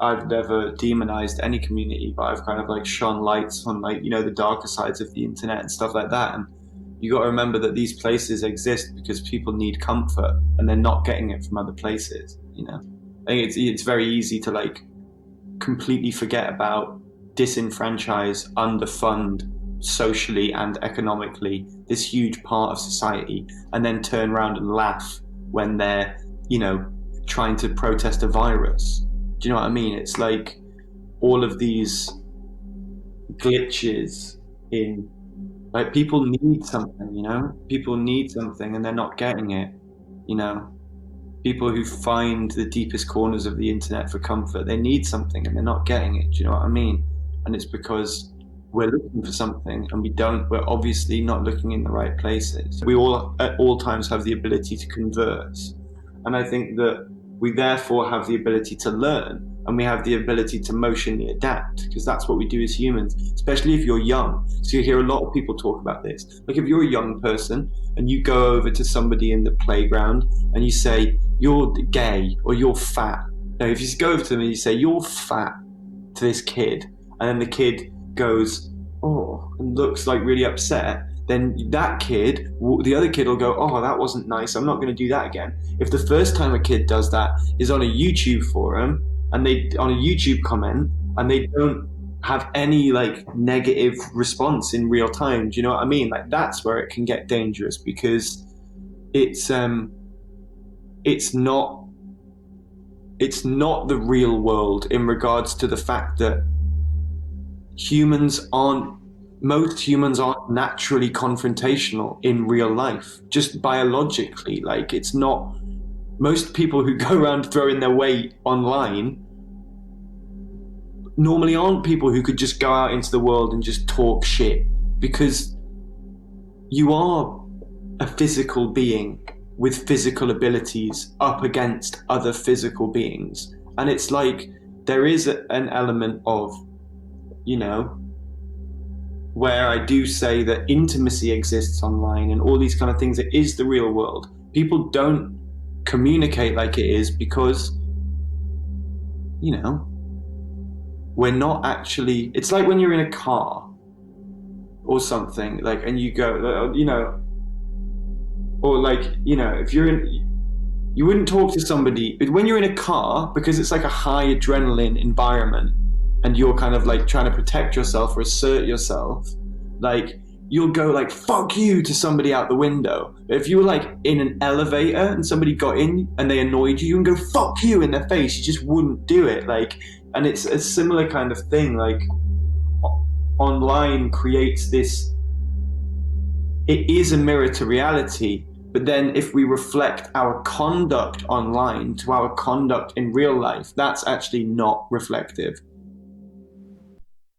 I've never demonized any community, but I've kind of like shone lights on like, the darker sides of the internet and stuff like that. And you got to remember that these places exist because people need comfort and they're not getting it from other places. I think it's very easy to like completely forget about, disenfranchise, underfund socially and economically this huge part of society, and then turn around and laugh when they're, trying to protest a virus. Do you know what I mean? It's like all of these glitches in, like, people need something. People need something and they're not getting it, you know people who find the deepest corners of the internet for comfort, they need something and they're not getting it. Do you know what I mean? And it's because we're looking for something and we're obviously not looking in the right places. We all at all times have the ability to converse. And I think that we therefore have the ability to learn, and we have the ability to emotionally adapt, because that's what we do as humans, especially if you're young. So you hear a lot of people talk about this. Like if you're a young person and you go over to somebody in the playground and you say, you're gay or you're fat. Now, if you go over to them and you say, you're fat, to this kid, and then the kid goes, oh, and looks like really upset, then that kid, the other kid will go, oh, that wasn't nice, I'm not going to do that again. If the first time a kid does that is on a YouTube forum, and they on a YouTube comment, and they don't have any like negative response in real time, do you know what I mean? Like that's where it can get dangerous, because it's not the real world, in regards to the fact that most humans aren't naturally confrontational in real life, just biologically. Like it's not, most people who go around throwing their weight online normally aren't people who could just go out into the world and just talk shit, because you are a physical being with physical abilities up against other physical beings. And it's like there is an element of, where I do say that intimacy exists online and all these kind of things. It is the real world. People don't communicate like it is because, we're not actually. It's like when you're in a car or something, like, and you go, or like, if you're in, you wouldn't talk to somebody when you're in a car, because it's like a high adrenaline environment and you're kind of like trying to protect yourself or assert yourself. Like you'll go like fuck you to somebody out the window. But if you were like in an elevator and somebody got in and they annoyed you, you can go fuck you in their face. You just wouldn't do it. Like, and it's a similar kind of thing. Like online creates this, it is a mirror to reality, but then if we reflect our conduct online to our conduct in real life, that's actually not reflective.